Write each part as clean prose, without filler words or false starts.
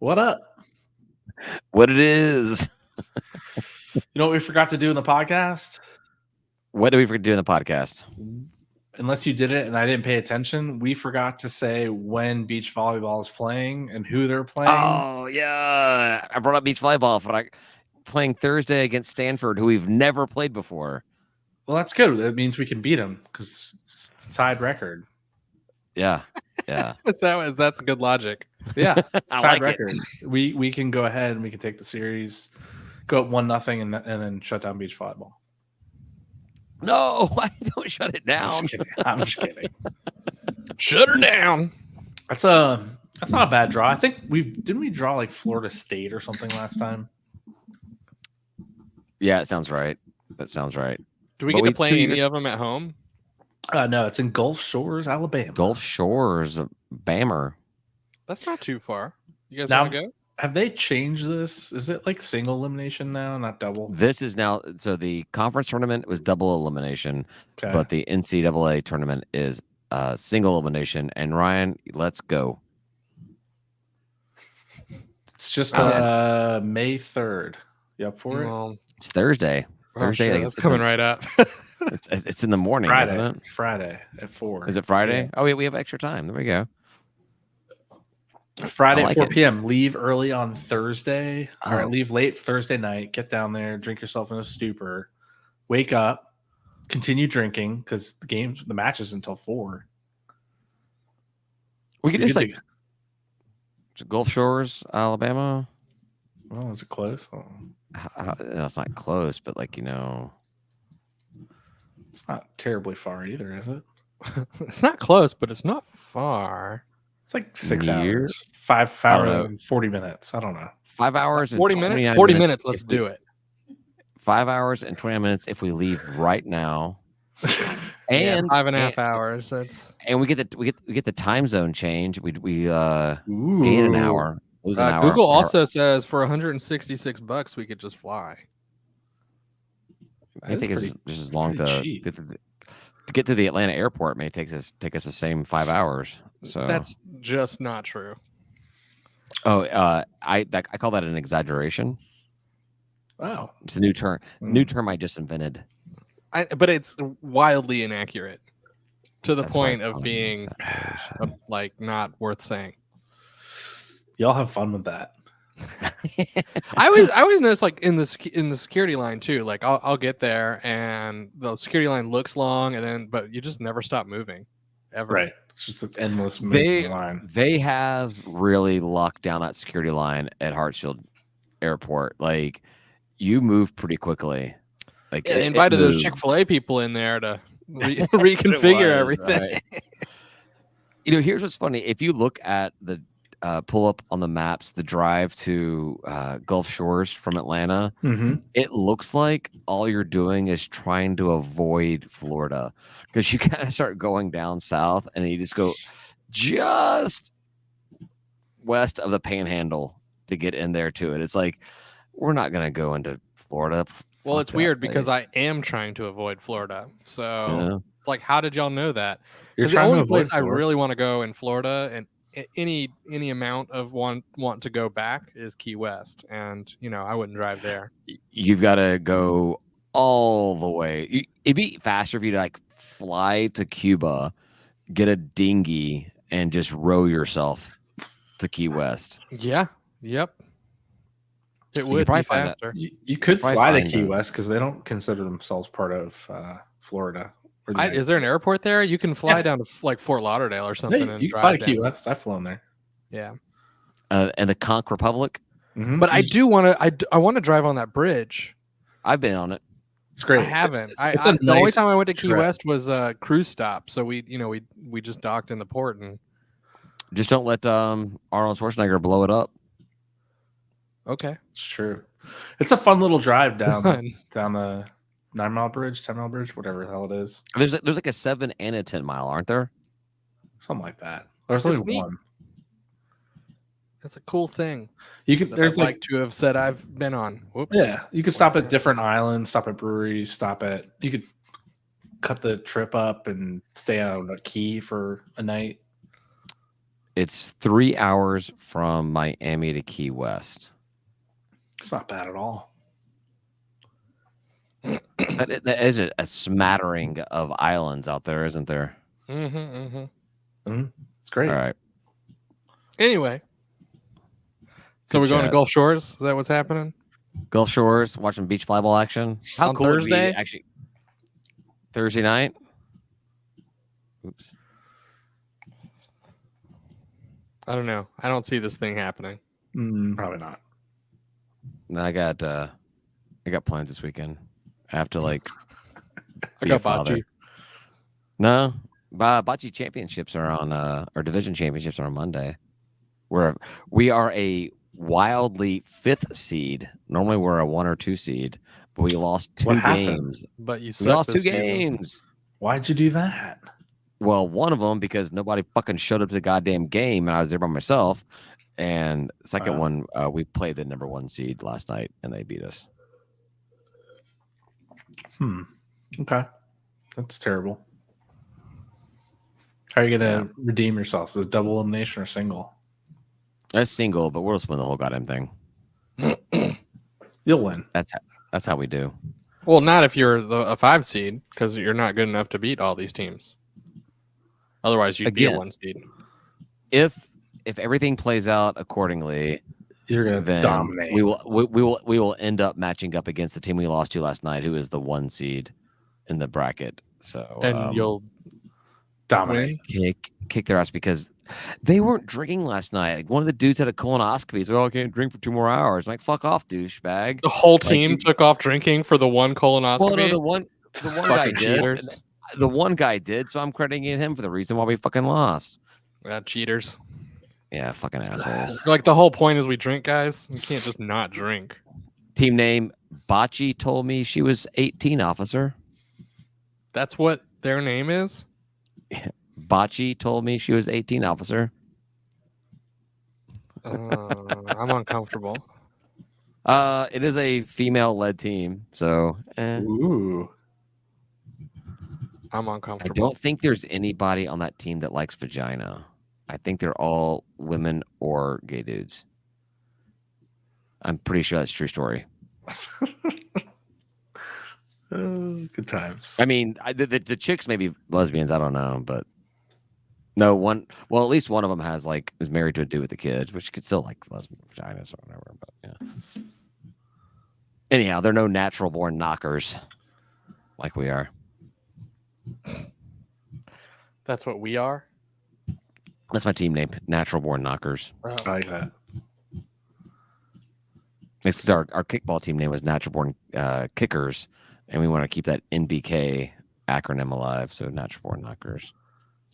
What up? What it is? You know what we forgot to do in the podcast? What do we forget to do in the podcast? Unless you did it and I didn't pay attention, we forgot to say when beach volleyball is playing and who they're playing. Oh yeah, I brought up beach volleyball, but playing Thursday against Stanford, who we've never played before. Well, that's good. That means we can beat them because it's tied record. Yeah. That's good logic. Yeah, it's I tied like it. record. We can go ahead and we can take the series, go up 1-0, and then shut down beach volleyball. No, I don't shut it down. I'm just kidding. Shut her down. That's not a bad draw. I think didn't we draw like Florida State or something last time? Yeah, it sounds right. That sounds right. Do we But get to we- play 2 any years- of them at home? No, it's in Gulf Shores, Alabama. Gulf Shores, Bammer. That's not too far. You guys Now- want to go? Have they changed this? Is it like single elimination now, not double? This is now so the conference tournament was double elimination, Okay. but the NCAA tournament is single elimination. And Ryan, let's go. It's just Uh, May 3rd. You up for it? Well, It's Thursday. Thursday, sure, like, that's it's coming in- right up. It's in the morning, Friday. isn't it? It's Friday at 4. Is it Friday? Yeah. Oh, yeah, we have extra time. There we go. Friday I at like 4 it. p.m. Leave early on Thursday. All right, Oh. leave late Thursday night. Get down there, drink yourself in a stupor. Wake up, continue drinking because the match is until 4. We could You're just good like Gulf Shores, Alabama. Well, is it close? Oh, No, it's not close, but it's not terribly far either, is it? It's not close, but it's not far. It's like 6 Near? hours. 5 I don't hours know. and 40 minutes. I don't know. 5 hours and 40 minutes. 29 40 minutes. Let's if we- do it. 5 hours and 29 minutes if we leave right now. And 5.5 hours. That's and we get the time zone change. We gain Ooh. an hour. Lose an hour. Google also says for $166 we could just fly. I think it's just as long pretty to cheap. get to the Atlanta airport may take us the same 5 hours. So That's just not true. I call that an exaggeration. Wow. It's a new term. New term I just invented. But it's wildly inaccurate to the That's why point it's of called being exaggeration. like not worth saying. Y'all have fun with that. I always notice like in the security line too. Like I'll get there and the security line looks long, but you just never stop moving, ever. Right. It's just an endless moving line. They have really locked down that security line at Hartsfield Airport. Like you move pretty quickly. Like They it invited those moved. Chick-fil-A people in there to That's what it reconfigure was, everything. right? Here's what's funny. If you look at the pull up on the maps, the drive to Gulf Shores from Atlanta, Mm-hmm. it looks like all you're doing is trying to avoid Florida because you kind of start going down south and you just go just west of the Panhandle to get in there to it. It's like we're not going to go into Florida. Well, Fuck it's that weird because place. I am trying to avoid Florida. So You know? it's like, how did y'all know that? You're 'Cause the trying to only avoid place I Florida. really want to go in Florida and any amount of want to go back is Key West, and I wouldn't drive there. You've got to go all the way. It'd be faster if you like fly to Cuba, get a dinghy, and just row yourself to Key West. Yeah. Yep. It could would probably be find that- faster. You could Probably fly to find Key them. West because they don't consider themselves part of Florida. Or the Is there an airport there? You can fly Yeah. down to like Fort Lauderdale or Yeah, something. and you can drive fly to Key down. West. I've flown there. Yeah. And the Conch Republic, Mhm. But I do want to. I want to drive on that bridge. I've been on it. It's great. I haven't. It's The a only nice time I went to Key trip. West was a cruise stop. So we just docked in the port and Just don't let Arnold Schwarzenegger blow it up. okay. It's true. It's a fun little drive down Fun. down the 9-mile bridge, 10-mile bridge, whatever the hell it is. There's like a 7 and a 10 mile, aren't there? Something like that. There's It's only neat. one. That's a cool thing. You could That there's I'd like like to have said I've been on. Whoop. yeah, you could stop at different islands, stop at breweries, you could cut the trip up and stay on a key for a night. It's 3 hours from Miami to Key West. It's not bad at all. That is a smattering of islands out there, isn't there? It's great. All right. Anyway, so Good we're going to chat. Gulf Shores. Is that what's happening? Gulf Shores, watching beach flyball action. How On cool would it be to Thursday? actually Thursday night? Oops. I don't know. I don't see this thing happening. Probably not. No, I got plans this weekend. I have to like I be a got father. bocce. No, bocce championships are on our division championships are on Monday. We are a wildly 5th seed. Normally we're a 1 or 2 seed, but we lost 2 What happened? games. But you We suck lost 2 this season. games. Why'd you do that? Well, one of them because nobody fucking showed up to the goddamn game, and I was there by myself. And the second one, we played the number 1 seed last night, and they beat us. Okay. That's terrible. How are you going to redeem yourself? Is it double elimination or single? That's single, but we'll just win the whole goddamn thing. You'll win. That's how we do. Well, not if you're a 5 seed, because you're not good enough to beat all these teams. Otherwise, you'd be a Again. 1 seed. If everything plays out accordingly, You're going to then dominate. we will end up matching up against the team we lost to last night, who is the 1 seed in the bracket. So And you'll dominate. win. kick their ass because they weren't drinking last night. Like, one of the dudes had a colonoscopy. He's like, "Oh, I can't drink for 2 more hours." I'm like, fuck off, douchebag. The whole Like, team took off drinking for the one colonoscopy. Well, no, the one guy Fucking did. cheaters. The one guy did, so I'm crediting him for the reason why we fucking lost. Cheaters. Yeah, fucking assholes. Like, the whole point is we drink, guys. You can't just not drink. Team name Bocce told me she was 18, officer. That's what their name is? Bocce told me she was 18, officer. I'm uncomfortable. It is a female-led team, so Ooh. I'm I uncomfortable. don't think there's anybody on that team that likes vagina. I think they're all women or gay dudes. I'm pretty sure that's a true story. Good times. I mean, the chicks may be lesbians. I don't know, but no one. Well, at least one of them is married to a dude with the kids, which could still like lesbian vaginas or whatever. But yeah. Anyhow, they're no natural born knockers like we are. That's what we are? That's my team name, Natural Born Knockers. Oh. I like that. This is our kickball team name was Natural Born Kickers, and we want to keep that NBK acronym alive. So Natural Born Knockers.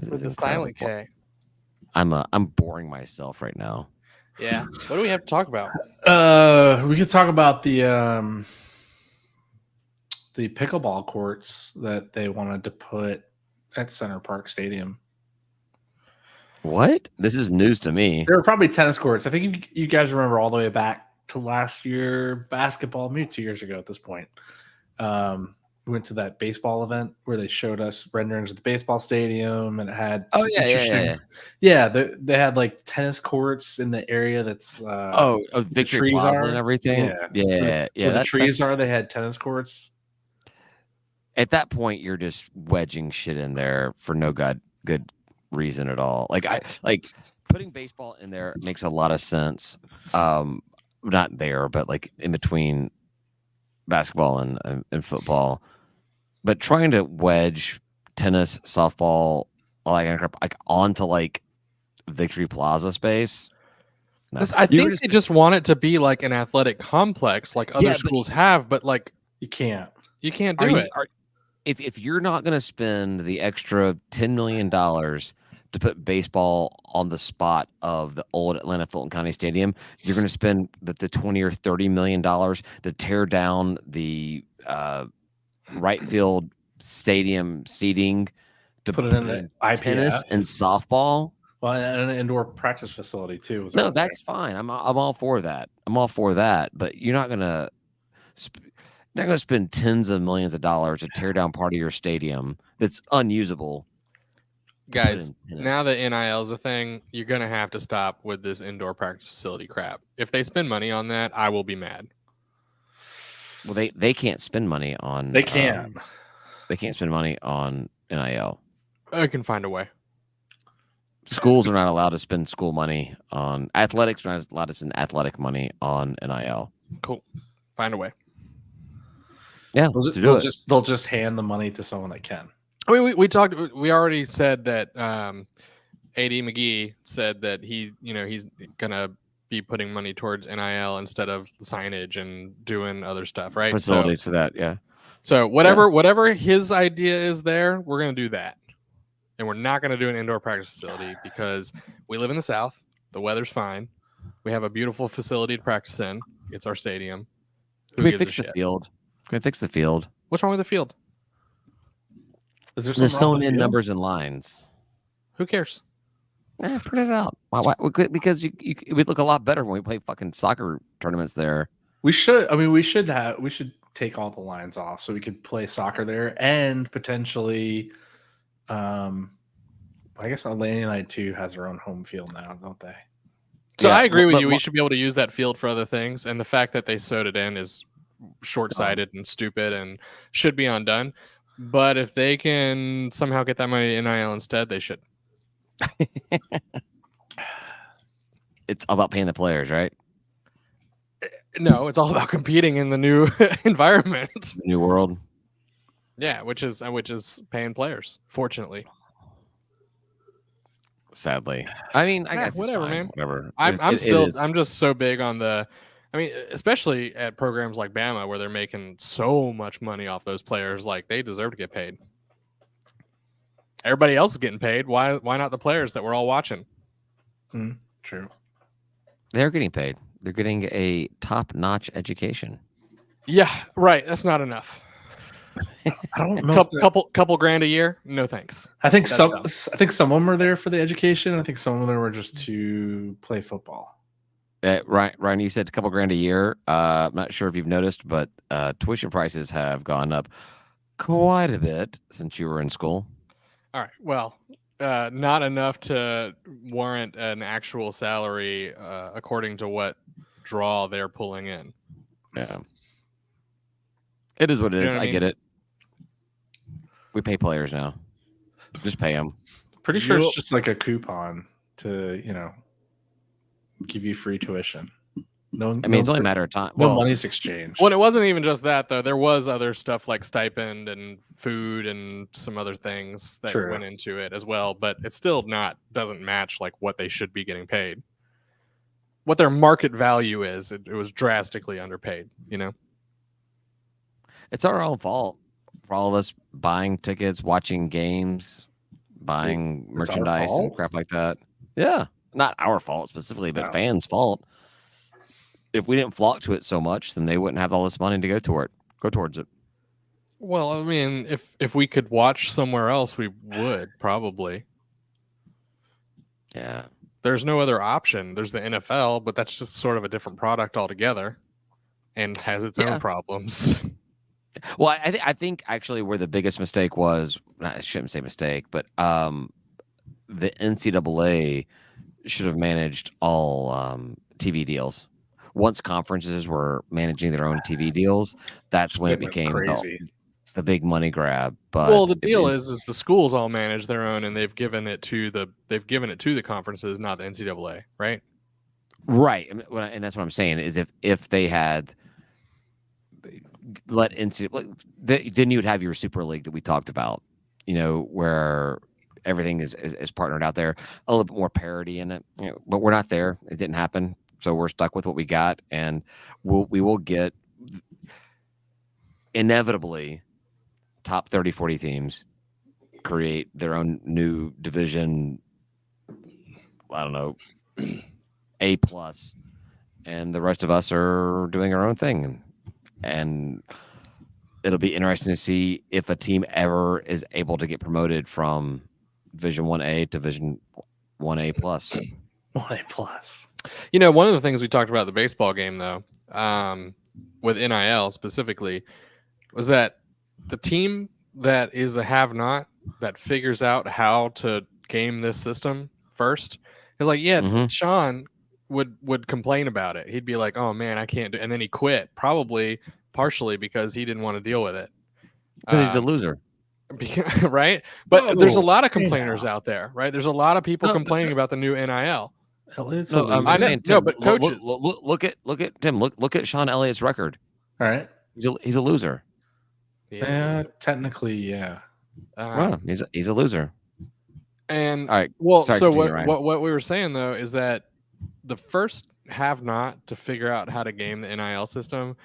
With the silent K. I'm boring myself right now. Yeah. What do we have to talk about? We could talk about the pickleball courts that they wanted to put at Center Park Stadium. What? This is news to me. There were probably tennis courts. I think you guys remember all the way back to last year basketball, maybe 2 years ago at this point. We went to that baseball event where they showed us renderings of the baseball stadium, and it had Yeah. They had like tennis courts in the area that's Victory trees Plaza are. and everything. Yeah. Yeah. Where the trees are. They had tennis courts. At that point, you're just wedging shit in there for no good reason at all. Like putting baseball in there makes a lot of sense. Not there, but like in between basketball and football. But trying to wedge tennis, softball, like onto like Victory Plaza space. No. I think they just want it to be like an athletic complex like other schools have, but like You can't. you can't do it. If you're not going to spend the extra $10 million to put baseball on the spot of the old Atlanta Fulton County Stadium, you're going to spend the $20 or $30 million to tear down the right field stadium seating to Put it in the IPF. tennis and softball. Well, and an indoor practice facility too. was No, over that's fine. I'm all for that. I'm all for that. But you're not gonna spend tens of millions of dollars to tear down part of your stadium that's unusable. Guys, in now tennis. that NIL is a thing, you're gonna have to stop with this indoor practice facility crap. If they spend money on that, I will be mad. Well, they can't spend money on. They can. They can't spend money on NIL. I can find a way. Schools are not allowed to spend school money on athletics. Are not allowed to spend athletic money on NIL. Cool. Find a way. Yeah, They'll, to ju- do they'll it. just they'll just hand the money to someone that can. I mean, we talked. We already said that AD McGee said that he's gonna be putting money towards NIL instead of signage and doing other stuff, right? Facilities for that. Yeah. So whatever his idea is there, we're gonna do that, and we're not gonna do an indoor practice facility because we live in the South. The weather's fine. We have a beautiful facility to practice in. It's our stadium. Can we fix the field? Can we fix the field? What's wrong with the field? Is there There's something wrong sewn with in the numbers and lines. Who cares? Print it out. Why? Because it would look a lot better when we play fucking soccer tournaments there. We should. I mean, we should take all the lines off so we could play soccer there and potentially. I guess Atlanta United too has their own home field now, don't they? So Yeah, I agree with but- you. We should be able to use that field for other things, and the fact that they sewed it in is short-sighted and stupid and should be undone. But if they can somehow get that money to NIL instead, they should. It's all about paying the players, right? No, it's all about competing in the new environment. The new world. Yeah, which is paying players. Fortunately, Sadly, I mean, I Yeah, guess it's whatever, fine, man. Whatever. I'm just so big on the. I mean, especially at programs like Bama where they're making so much money off those players, like they deserve to get paid. Everybody else is getting paid. Why not the players that we're all watching? True. They're getting paid. They're getting a top-notch education. Yeah, right. That's not enough. I don't know. Couple grand a year? No thanks. I think That's some. dumb. I think some of them are there for the education. I think some of them were just to play football. Ryan, you said a couple grand a year. I'm not sure if you've noticed, but tuition prices have gone up quite a bit since you were in school. All right. Well, not enough to warrant an actual salary according to what draw they're pulling in. Yeah. It is what it You know is. what I I mean? get it. We pay players now. Just pay them. Pretty sure You'll- it's just like a coupon to give you free tuition. No, I mean, it's only a matter of time. no Well, money's exchanged. Well, it wasn't even just that though. There was other stuff like stipend and food and some other things that True. went into it as well. But it still doesn't match like what they should be getting paid. What their market value is, it was drastically underpaid. it's our own fault for all of us buying tickets, watching games, buying It's our merchandise and fault? crap like that. Yeah. Not our fault specifically, but No. fans' fault. If we didn't flock to it so much, then they wouldn't have all this money to go towards it. Well, I mean, if we could watch somewhere else, we would probably. Yeah. There's no other option. There's the NFL, but that's just sort of a different product altogether, and has its Yeah. own problems. Well, I think actually where the biggest mistake was, I shouldn't say mistake, but the NCAA should have managed all TV deals. Once conferences were managing their own TV deals, that's when it Shit went became crazy. the big money grab. But Well, the if deal it- is the schools all manage their own, and they've given it to the conferences, not the NCAA, right? right, and that's what I'm saying is if they had let NCAA, then you'd have your Super League that we talked about, where everything is partnered out there, a little bit more parity in it. But we're not there. It didn't happen, so we're stuck with what we got, and we will get inevitably top 30, 40 teams create their own new division. I don't know, A plus, and the rest of us are doing our own thing, and it'll be interesting to see if a team ever is able to get promoted from Division 1A to Division 1A plus. 1A plus. One of the things we talked about at the baseball game, though, with NIL specifically, was that the team that is a have-not that figures out how to game this system first. It's like, yeah, Mhm. Sean would complain about it. He'd be like, "Oh man, I can't do," and then he quit, probably partially because he didn't want to deal with it. Because he's a Um, loser. right? But there's a Oh, lot of hey complainers now. out there, right? There's a lot of people No, complaining about the new NIL. Elliott's a No, I'm loser. I just know, saying, no, Tim. but coaches. Look at Tim. Look at Sean Elliott's record. All right. He's a loser. He is a Yeah, loser. technically, yeah. Wow, he's a loser. And All right. well, Sorry, so continue, Ryan. what we were saying though is that the first have not to figure out how to game the NIL system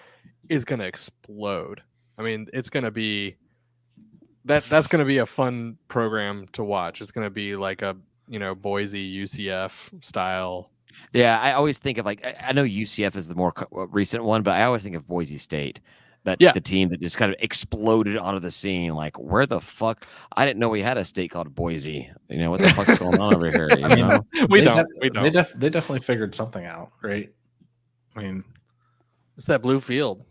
is going to explode. I mean, it's going to be that's going to be a fun program to watch. It's going to be like a Boise UCF style. Yeah, I always think of like I know UCF is the more recent one, but I always think of Boise State. The team that just kind of exploded onto the scene. Like, where the fuck? I didn't know we had a state called Boise. What the fuck's going on over here? I mean, We they don't. They definitely figured something out, right? I mean, It's that blue field.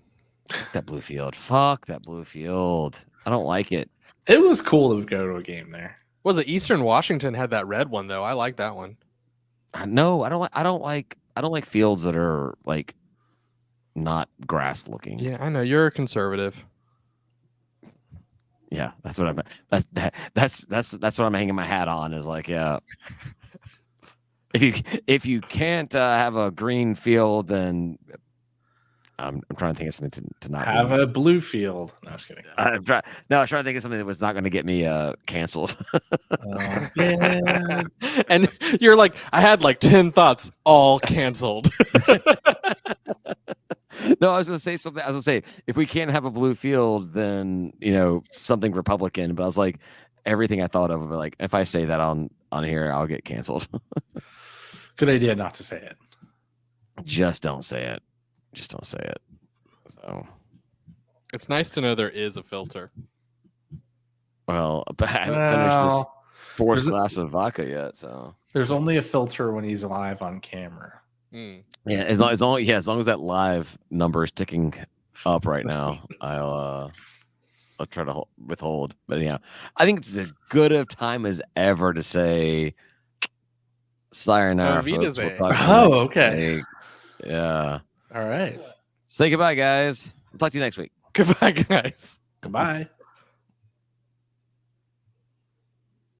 That blue field. Fuck that blue field. I don't like it. it was cool to go to a game there. Was it Eastern Washington had that red one though? I like that one. No, I don't like fields that are like not grass looking. Yeah, I know you're a conservative. Yeah, that's what I'm. That's what I'm hanging my hat on. Is like, yeah. If you can't have a green field, then I'm trying to think of something to not Have a blue field. No, I was kidding. I was trying to think of something that was not going to get me canceled. Yeah. And you're like, I had like 10 thoughts, all canceled. No, I was going to say something. I was going to say, if we can't have a blue field, then something Republican. But I was like, everything I thought of, like, if I say that on here, I'll get canceled. Good idea not to say it. Just don't say it. Just don't say it. So, It's nice to know there is a filter. well, but I haven't finished this fourth there's a- glass of vodka yet. So, There's only a filter when he's live on camera. Mm. yeah, as long as that live number is ticking up right now, I'll try to withhold. But yeah, I think it's as good of time as ever to say sayonara, folks. We'll talk to you Oh, next okay. week. Yeah. All right. Say goodbye, guys. We'll talk to you next week. Goodbye, guys. Goodbye.